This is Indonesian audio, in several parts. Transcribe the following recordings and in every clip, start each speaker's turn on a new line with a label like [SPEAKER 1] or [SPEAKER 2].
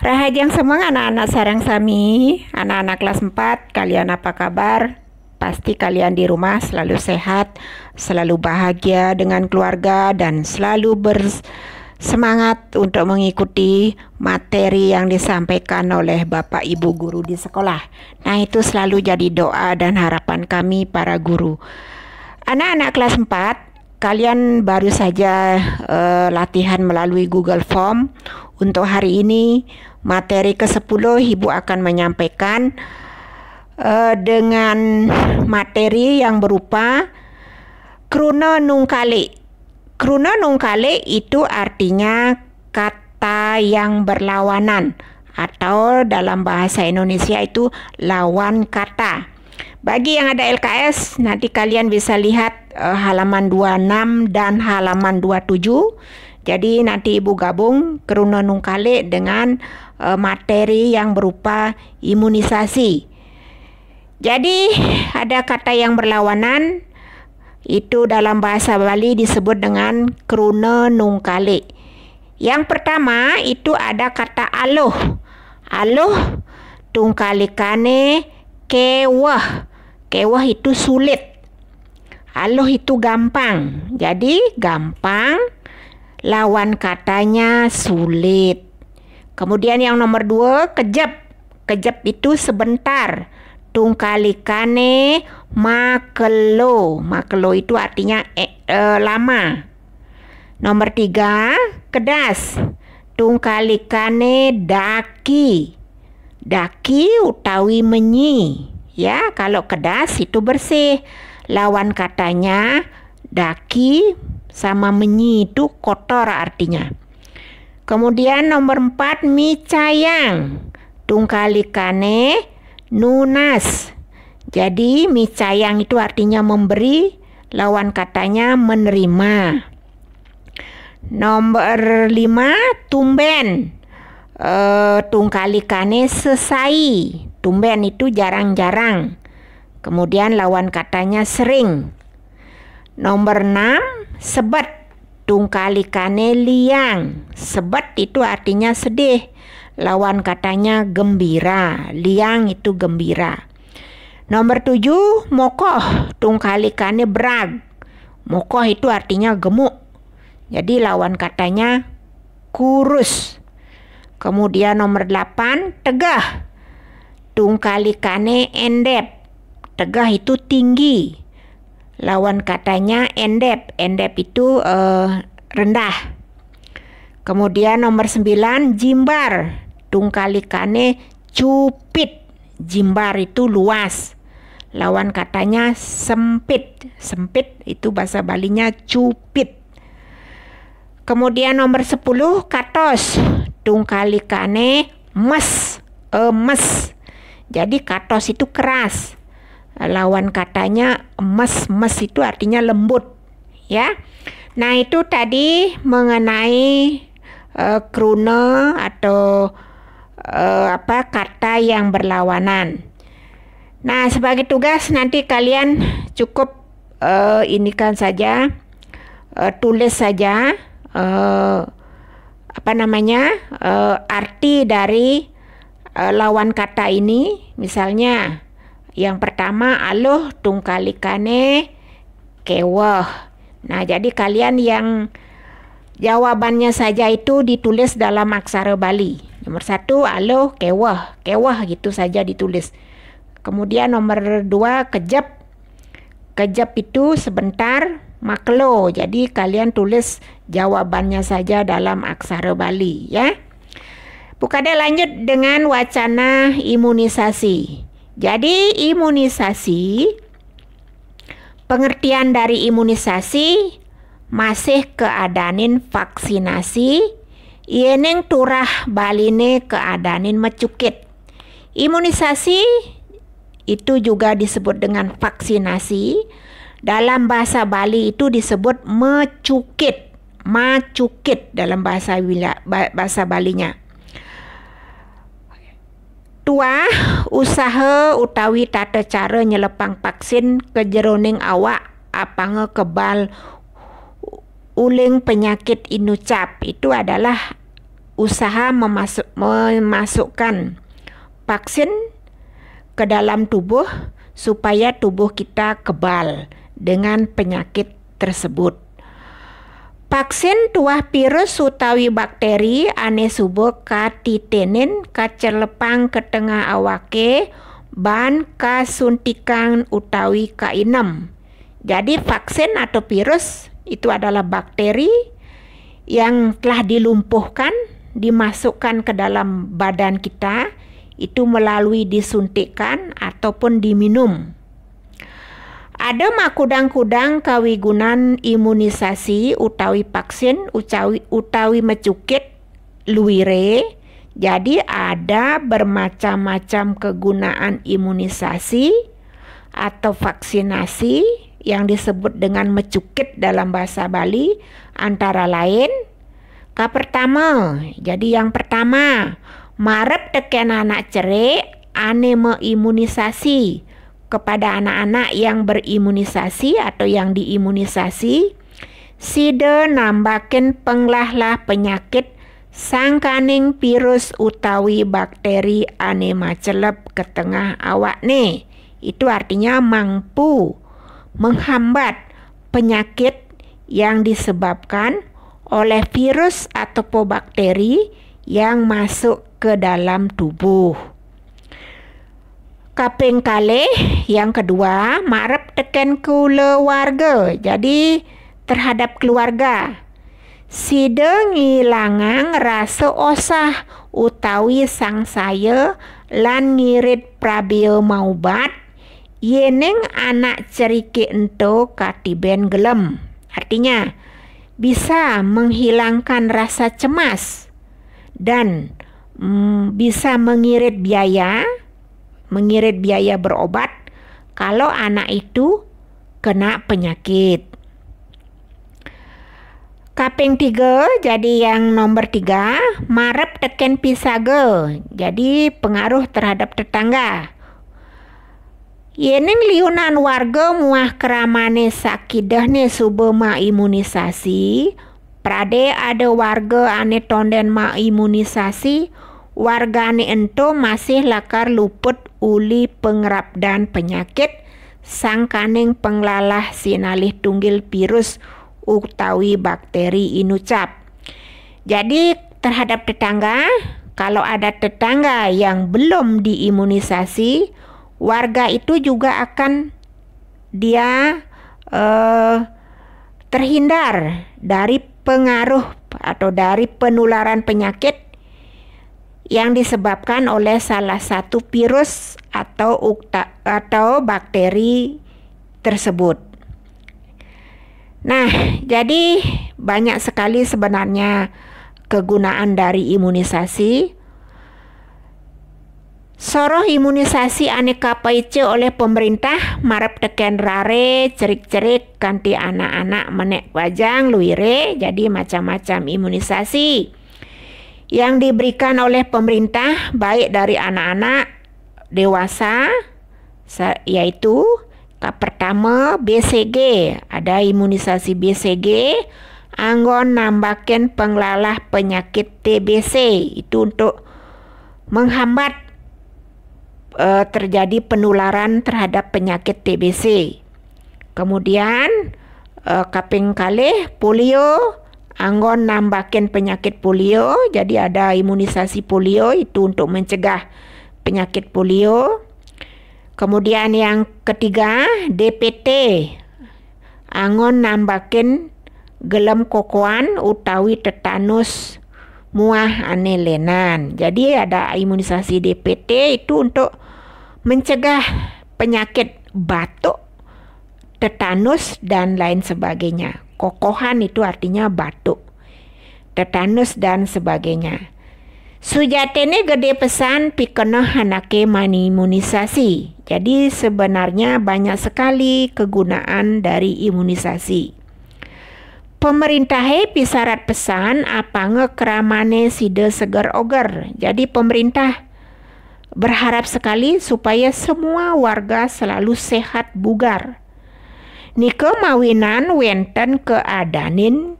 [SPEAKER 1] Rahajang semua anak-anak sarang sami, anak-anak kelas 4, kalian apa kabar? Pasti kalian di rumah selalu sehat, selalu bahagia dengan keluarga, dan selalu bersemangat untuk mengikuti materi yang disampaikan oleh Bapak Ibu guru di sekolah. Nah, itu selalu jadi doa dan harapan kami para guru. Anak-anak kelas 4, kalian baru saja latihan melalui Google Form. Untuk hari ini, materi ke-10 Ibu akan menyampaikan dengan materi yang berupa kruna nungkale. Kruna nungkale itu artinya kata yang berlawanan, atau dalam bahasa Indonesia itu lawan kata. Bagi yang ada LKS, nanti kalian bisa lihat halaman 26 dan halaman 27. Jadi nanti Ibu gabung kruna nungkale dengan materi yang berupa imunisasi. Jadi ada kata yang berlawanan, itu dalam bahasa Bali disebut dengan kruna nungkale. Yang pertama itu ada kata aloh. Aloh tungkalikane kewah. Kewah itu sulit. Aloh itu gampang. Jadi gampang, lawan katanya sulit. Kemudian yang nomor 2, kejap. Kejap itu sebentar. Tungkalikane makelo. Makelo itu artinya lama. Nomor 3, kedas. Tungkalikane daki. Daki utawi menyi. Ya, kalau kedas itu bersih. Lawan katanya daki sama menyi itu kotor artinya. Kemudian nomor 4, micayang. Tungkalikane nunas. Jadi micayang itu artinya memberi, lawan katanya menerima. Nomor 5, tumben. Tungkalikane sesai. Tumben itu jarang-jarang. Kemudian lawan katanya sering. Nomor 6, sebat. Tungkalikane liang. Sebat itu artinya sedih, lawan katanya gembira. Liang itu gembira. Nomor 7, mokoh. Tungkalikane brag. Mokoh itu artinya gemuk. Jadi lawan katanya kurus. Kemudian nomor 8, tegah. Tungkalikane endep. Tegah itu tinggi. Lawan katanya endep. Endep itu rendah. Kemudian nomor 9, jimbar. Tungkalikane cupit. Jimbar itu luas. Lawan katanya sempit. Sempit itu bahasa Balinya cupit. Kemudian nomor 10, katos. Tungkalikane mes. Mes. Jadi katos itu keras. Lawan katanya mes itu artinya lembut, ya. Nah, itu tadi mengenai kruna atau kata yang berlawanan. Nah, sebagai tugas nanti kalian cukup tulis saja arti dari lawan kata ini. Misalnya yang pertama, aloh tungkalikane kewah. Nah, jadi kalian yang jawabannya saja itu ditulis dalam aksara Bali. Nomor 1, aloh kewah. Kewah gitu saja ditulis. Kemudian nomor 2, kejap. Kejap itu sebentar, maklo. Jadi kalian tulis jawabannya saja dalam aksara Bali, ya. Bukade lanjut dengan wacana imunisasi. Jadi imunisasi, pengertian dari imunisasi masih keadanin vaksinasi, iening turah baline keadanin mecukit. Imunisasi itu juga disebut dengan vaksinasi. Dalam bahasa Bali itu disebut mecukit. Macukit dalam bahasa Balinya. Tuah usaha utawi tata cara nyelepang vaksin ke jeroning awak apanga kebal uling penyakit inucap. Itu adalah usaha memasukkan vaksin ke dalam tubuh supaya tubuh kita kebal dengan penyakit tersebut. Vaksin tuah virus utawi bakteri ane subuh katitenin kacelepang ke tengah awake ban kasuntikan utawi kainem. Jadi vaksin atau virus itu adalah bakteri yang telah dilumpuhkan, dimasukkan ke dalam badan kita, itu melalui disuntikkan ataupun diminum. Ada makudang-kudang kawigunan imunisasi utawi vaksin utawi mecukit luire. Jadi ada bermacam-macam kegunaan imunisasi atau vaksinasi yang disebut dengan mecukit dalam bahasa Bali, antara lain pertama. Jadi yang pertama, marep teken anak cerik ane mengimunisasi kepada anak-anak yang berimunisasi atau yang diimunisasi, sida nambakin penglahlah penyakit sangkaning virus utawi bakteri ane macelep ke tengah awak ne. Itu artinya mampu menghambat penyakit yang disebabkan oleh virus atau bakteri yang masuk ke dalam tubuh. Kaping kalih yang kedua, marep teken keluarga. Jadi terhadap keluarga, sida ngilangang rasa osah utawi sangsaya lan ngirit prabia maubat yening anak ceriki ento katiben gelem. Artinya bisa menghilangkan rasa cemas dan bisa mengirit biaya berobat kalau anak itu kena penyakit. Kaping 3, jadi yang nomor 3, marep teken pisaga. Jadi pengaruh terhadap tetangga. Yening liunan warga muah keramane sakidahne subuh ma imunisasi. Prade ada warga ane tonden ma imunisasi, wargane ento masih lakar luput uli pengerapdan penyakit sangkaning penglalah sinalih tunggil virus utawi bakteri inucap. Jadi terhadap tetangga, kalau ada tetangga yang belum diimunisasi, warga itu juga akan dia terhindar dari pengaruh atau dari penularan penyakit yang disebabkan oleh salah satu virus atau bakteri tersebut. Nah, jadi banyak sekali sebenarnya kegunaan dari imunisasi. Soroh imunisasi aneka paice oleh pemerintah marep teken rare cerik-cerik kanti anak-anak menek wajang luire. Jadi macam-macam imunisasi yang diberikan oleh pemerintah baik dari anak-anak dewasa, yaitu pertama BCG, ada imunisasi BCG anggon nambakin penglalah penyakit TBC, itu untuk menghambat terjadi penularan terhadap penyakit TBC. Kemudian kaping kalih polio anggon nambakin penyakit polio, jadi ada imunisasi polio itu untuk mencegah penyakit polio. Kemudian yang ketiga DPT anggon nambakin gelem kokoan utawi tetanus muah anelenan. Jadi ada imunisasi DPT itu untuk mencegah penyakit batuk, tetanus dan lain sebagainya. Kokohan itu artinya batuk, tetanus dan sebagainya. Sujatene gede pesan pikena hanake mani imunisasi. Jadi sebenarnya banyak sekali kegunaan dari imunisasi. Pemerintah pisarat pesan apanga keramane sida seger oger. Jadi pemerintah berharap sekali supaya semua warga selalu sehat bugar. Nike mawinan wenten keadanin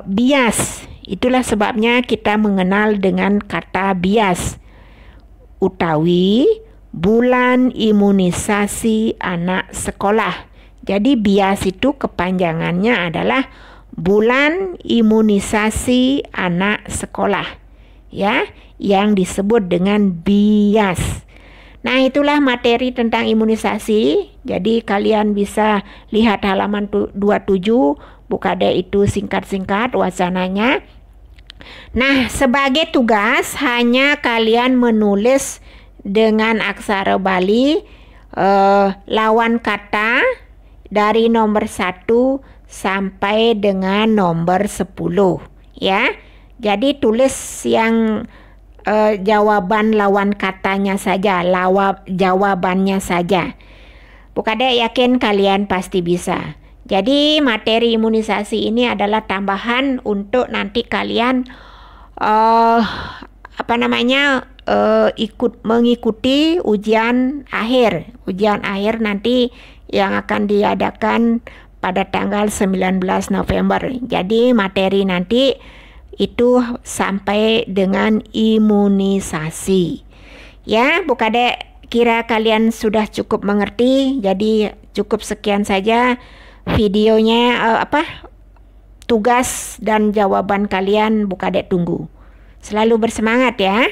[SPEAKER 1] bias. Itulah sebabnya kita mengenal dengan kata bias. Utawi bulan imunisasi anak sekolah. Jadi bias itu kepanjangannya adalah bulan imunisasi anak sekolah, ya, yang disebut dengan bias. Nah, itulah materi tentang imunisasi. Jadi kalian bisa lihat halaman 27, buka deh itu singkat-singkat wacananya. Nah, sebagai tugas hanya kalian menulis dengan aksara Bali lawan kata dari nomor 1 sampai dengan nomor 10, ya. Jadi tulis yang jawaban lawan katanya saja, jawabannya saja. Buka deh, yakin kalian pasti bisa. Jadi materi imunisasi ini adalah tambahan untuk nanti kalian mengikuti ujian akhir nanti yang akan diadakan pada tanggal 19 November. Jadi materi nanti itu sampai dengan imunisasi. Ya, buka deh, kira kalian sudah cukup mengerti. Jadi cukup sekian saja videonya, tugas dan jawaban kalian. Buka deh, tunggu. Selalu bersemangat ya.